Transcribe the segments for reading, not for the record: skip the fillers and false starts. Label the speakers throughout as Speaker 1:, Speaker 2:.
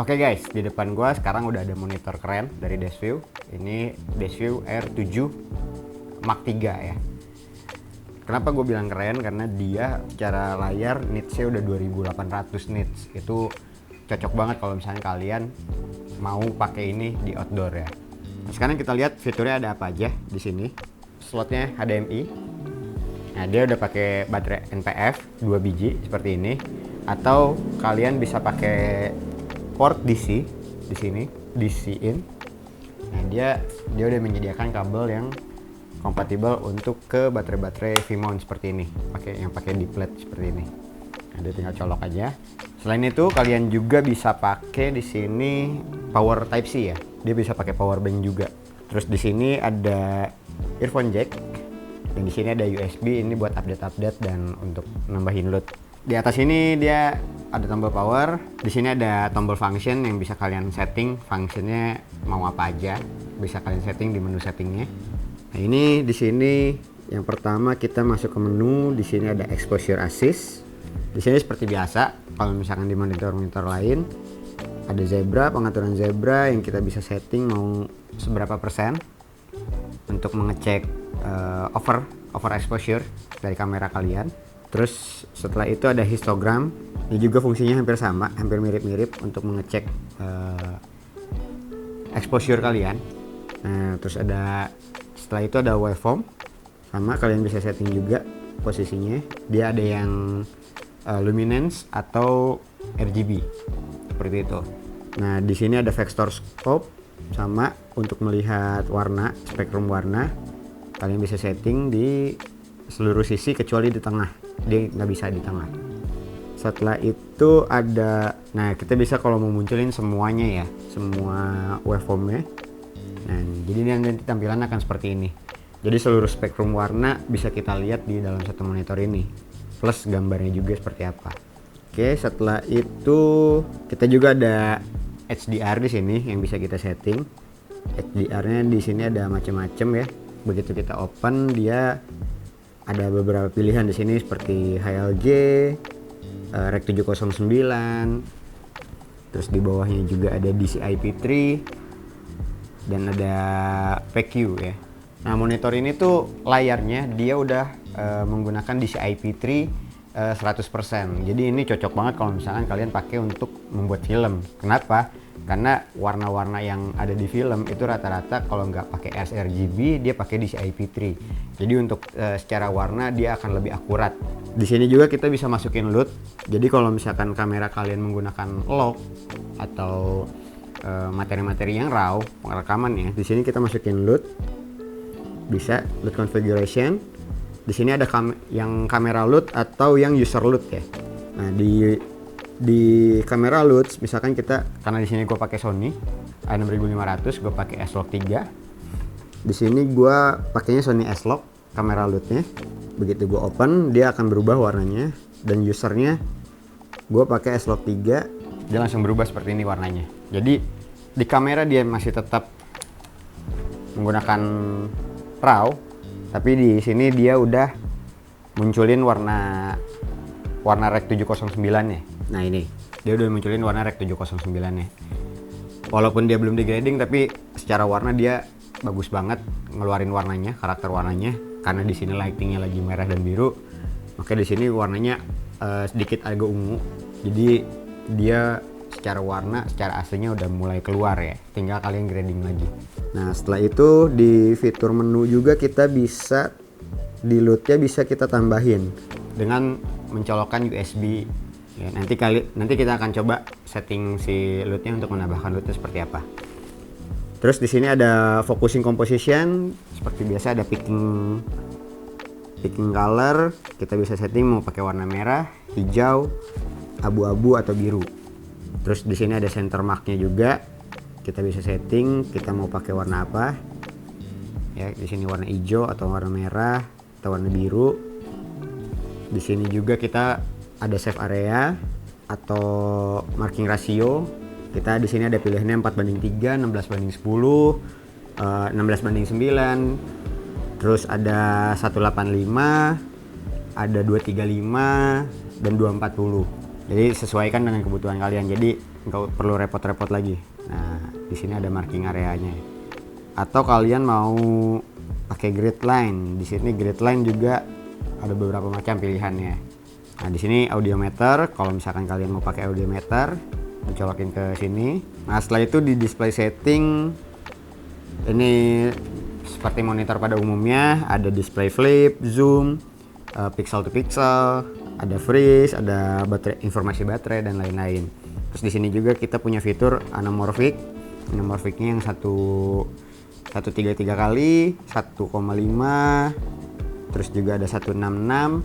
Speaker 1: Oke guys, di depan gua sekarang udah ada monitor keren dari Deshview. Ini Deshview R7 Mark 3 ya. Kenapa gue bilang keren? Karena dia secara layar nitsnya udah 2800 nits. Itu cocok banget kalau misalnya kalian mau pakai ini di outdoor ya. Nah, sekarang kita lihat fiturnya ada apa aja di sini. Slotnya HDMI. Nah, dia udah pakai baterai NPF 2 biji seperti ini. Atau kalian bisa pakai port DC di sini, DC in. Nah, dia udah menyediakan kabel yang kompatibel untuk ke baterai-baterai V-mount seperti ini, pakai di plate seperti ini. Nah, dia tinggal colok aja. Selain itu, kalian juga bisa pakai di sini power Type C ya. Dia bisa pakai power bank juga. Terus di sini ada earphone jack dan di sini ada USB ini buat update-update dan untuk nambahin load. Di atas ini dia ada tombol power. Di sini ada tombol function yang bisa kalian setting functionnya mau apa aja. Bisa kalian setting di menu settingnya. Nah, ini di sini yang pertama kita masuk ke menu. Di sini ada exposure assist. Di sini seperti biasa, kalau misalkan di monitor-monitor lain ada zebra, pengaturan zebra yang kita bisa setting mau seberapa persen untuk mengecek over exposure dari kamera kalian. Terus setelah itu ada histogram. Ini juga fungsinya hampir sama, hampir mirip-mirip untuk mengecek exposure kalian. Nah, terus setelah itu ada waveform, sama kalian bisa setting juga posisinya. Dia ada yang luminance atau RGB seperti itu. Nah, di sini ada vector scope, sama untuk melihat warna, spektrum warna. Kalian bisa setting di seluruh sisi kecuali di tengah, dia nggak bisa di tengah. Setelah itu nah kita bisa kalau mau munculin semuanya ya, semua waveformnya. Nah, jadi nanti tampilan akan seperti ini. Jadi seluruh spektrum warna bisa kita lihat di dalam satu monitor ini, plus gambarnya juga seperti apa. Oke, setelah itu kita juga ada HDR di sini yang bisa kita setting. HDR-nya di sini ada macam-macam ya. Begitu kita open, dia ada beberapa pilihan di sini seperti HLG, Rec 709. Terus di bawahnya juga ada DCI-P3 dan ada PQ ya. Nah, monitor ini tuh layarnya dia udah menggunakan DCI-P3 100%. Jadi ini cocok banget kalau misalkan kalian pakai untuk membuat film. Kenapa? Karena warna-warna yang ada di film itu rata-rata kalau nggak pakai sRGB dia pakai DCI-P3. Jadi untuk secara warna dia akan lebih akurat. Di sini juga kita bisa masukin LUT. Jadi kalau misalkan kamera kalian menggunakan log atau materi-materi yang raw rekamannya, di sini kita masukin LUT. Bisa LUT configuration. Di sini ada yang kamera LUT atau yang user LUT ya. Nah, di kamera LUT misalkan karena di sini gue pakai Sony A6500, gue pakai S-Log 3. Di sini gue pakainya Sony S-Log kamera LUT-nya. Begitu gue open dia akan berubah warnanya, dan usernya gue pakai S-Log 3, dia langsung berubah seperti ini warnanya. Jadi di kamera dia masih tetap menggunakan RAW, tapi di sini dia udah munculin warna Rec 709 ya. Nah, ini dia udah munculin warna Rec 709 ya. Walaupun dia belum di grading, tapi secara warna dia bagus banget ngeluarin warnanya, karakter warnanya. Karena di sini lightingnya lagi merah dan biru, maka di sini warnanya sedikit agak ungu. Jadi dia secara warna, secara aslinya udah mulai keluar ya. Tinggal kalian grading lagi. Nah, setelah itu di fitur menu juga kita bisa di LUT-nya bisa kita tambahin dengan mencolokkan USB. Ya, nanti kita akan coba setting si LUT-nya untuk menambahkan LUT-nya seperti apa. Terus di sini ada focusing composition, seperti biasa ada picking color. Kita bisa setting mau pakai warna merah, hijau, abu-abu atau biru. Terus di sini ada center mark-nya juga. Kita bisa setting kita mau pakai warna apa. Ya, di sini warna hijau atau warna merah atau warna biru. Di sini juga kita ada save area atau marking ratio. Kita di sini ada pilihannya 4:3, 16:10, 16:9. Terus ada 185, ada 235 dan 240. Jadi sesuaikan dengan kebutuhan kalian. Jadi nggak perlu repot-repot lagi. Nah, di sini ada marking areanya. Atau kalian mau pakai grid line, di sini grid line juga ada beberapa macam pilihannya. Nah, di sini audiometer, kalau misalkan kalian mau pakai audiometer, dicolokin ke sini. Nah, setelah itu di display setting ini seperti monitor pada umumnya, ada display flip, zoom, pixel to pixel, ada freeze, ada baterai, informasi baterai dan lain-lain. Terus di sini juga kita punya fitur anamorphic. Anamorphicnya yang 133 kali, 1,5, terus juga ada 166,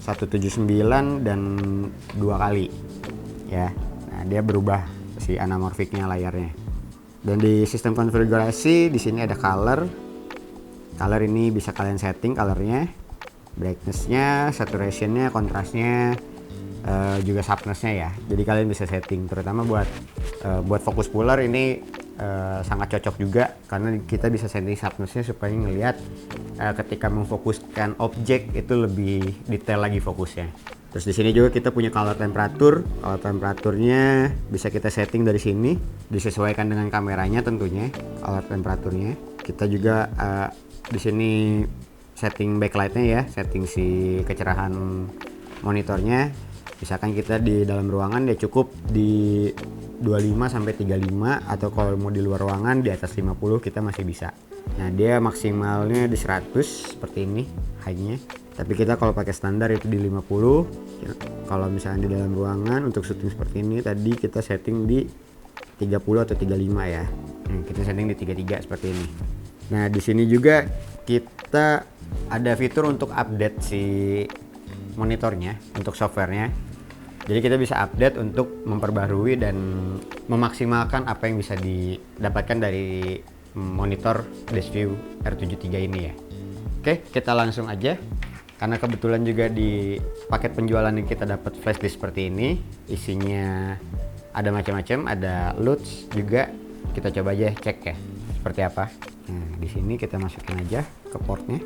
Speaker 1: 179 dan 2 kali. Ya. Nah, dia berubah si anamorphicnya layarnya. Dan di sistem konfigurasi di sini ada color. Color ini bisa kalian setting colornya, brightness-nya, saturation-nya, kontrasnya, juga sharpness-nya ya. Jadi kalian bisa setting, terutama buat fokus puller ini sangat cocok juga karena kita bisa setting sharpness-nya supaya ngelihat ketika memfokuskan objek itu lebih detail lagi fokusnya. Terus di sini juga kita punya color temperatur. Color temperaturnya bisa kita setting dari sini, disesuaikan dengan kameranya tentunya. Color temperaturnya kita juga di sini setting backlightnya ya, setting si kecerahan monitornya. Misalkan kita di dalam ruangan dia cukup di 25 sampai 35, atau kalau mau di luar ruangan di atas 50 kita masih bisa. Nah, dia maksimalnya di 100 seperti ini high-nya. Tapi kita kalau pakai standar itu di 50. Kalau misalnya di dalam ruangan untuk syuting seperti ini tadi kita setting di 30 atau 35 ya. Nah, kita setting di 33 seperti ini. Nah, di sini juga kita ada fitur untuk update si monitornya untuk softwarenya. Jadi kita bisa update untuk memperbarui dan memaksimalkan apa yang bisa didapatkan dari monitor DashView R73 ini ya. Oke, kita langsung aja. Karena kebetulan juga di paket penjualan yang kita dapat flash disk seperti ini, isinya ada macam-macam, ada LUTs juga. Kita coba aja cek ya seperti apa. Nah, di sini kita masukin aja ke portnya.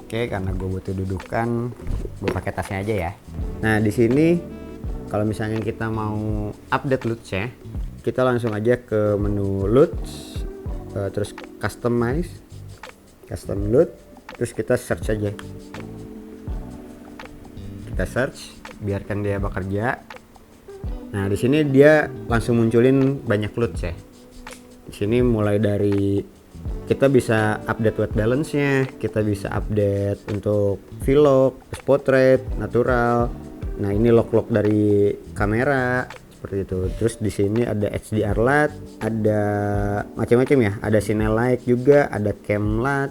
Speaker 1: Oke, karena gue butuh dudukan, gue pakai tasnya aja ya. Nah, di sini kalau misalnya kita mau update LUTs ya, kita langsung aja ke menu LUTs, terus customize, custom LUT, terus kita search aja. Kita search, biarkan dia bekerja. Nah, di sini dia langsung munculin banyak LUTs ya. Di sini mulai dari kita bisa update white balance-nya, kita bisa update untuk V-Log, portrait, natural. Nah, ini lock dari kamera seperti itu. Terus di sini ada HDR LUT, ada macam-macam ya, ada Cine Light juga, ada Cam LUT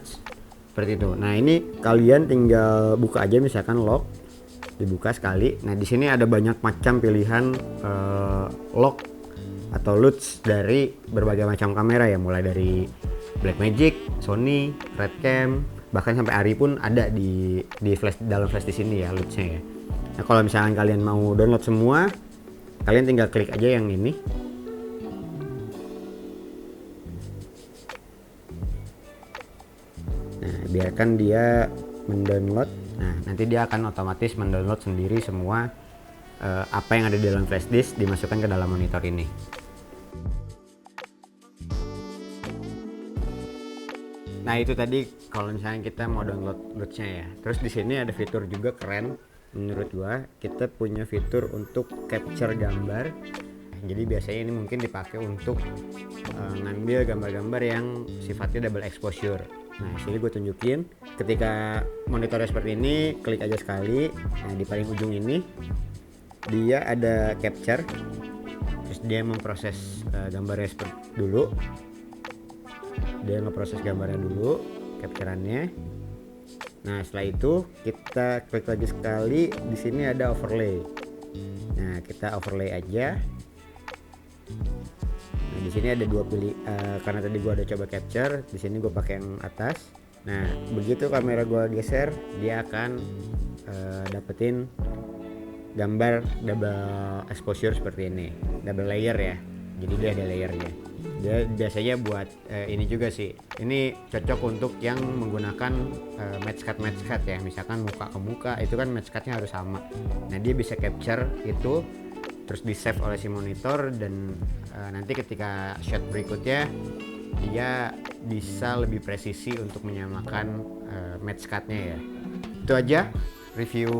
Speaker 1: seperti itu. Nah, ini kalian tinggal buka aja misalkan lock, dibuka sekali. Nah, di sini ada banyak macam pilihan lock atau LUTs dari berbagai macam kamera ya, mulai dari Blackmagic, Sony, Redcam, bahkan sampai Arri pun ada di flash, dalam flash di sini ya LUTs-nya ya. Nah, kalau misalkan kalian mau download semua, kalian tinggal klik aja yang ini. Nah, biarkan dia mendownload. Nah, nanti dia akan otomatis mendownload sendiri semua apa yang ada di dalam flash disk, dimasukkan ke dalam monitor ini. Nah, itu tadi kalau misalnya kita mau download LUTs-nya ya. Terus di sini ada fitur juga keren menurut gua. Kita punya fitur untuk capture gambar. Jadi biasanya ini mungkin dipakai untuk ngambil gambar-gambar yang sifatnya double exposure. Nah, sini gue tunjukin. Ketika monitornya seperti ini, klik aja sekali. Nah, di paling ujung ini dia ada capture. Terus dia memproses gambarnya dulu. Dia ngeproses gambarnya dulu, capturannya. Nah, setelah itu kita klik lagi sekali. Di sini ada overlay. Nah, kita overlay aja. Nah, di sini ada dua pilih, karena tadi gua ada coba capture, di sini gua pakai yang atas. Nah, begitu kamera gua geser, dia akan dapetin gambar double exposure seperti ini, double layer ya. Jadi dia ada layernya. Dia biasanya buat ini juga sih. Ini cocok untuk yang menggunakan match cut ya. Misalkan muka ke muka itu kan match cutnya harus sama. Nah, dia bisa capture itu. terus di save oleh si monitor, dan nanti ketika shot berikutnya dia bisa lebih presisi untuk menyamakan match cut-nya ya. Itu aja review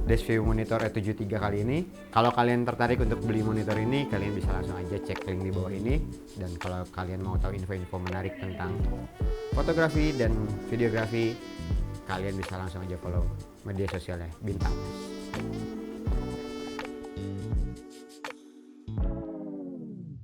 Speaker 1: Deskview Monitor E73 kali ini. Kalau kalian tertarik untuk beli monitor ini, kalian bisa langsung aja cek link di bawah ini. Dan kalau kalian mau tahu info-info menarik tentang fotografi dan videografi, kalian bisa langsung aja follow media sosialnya Bintang.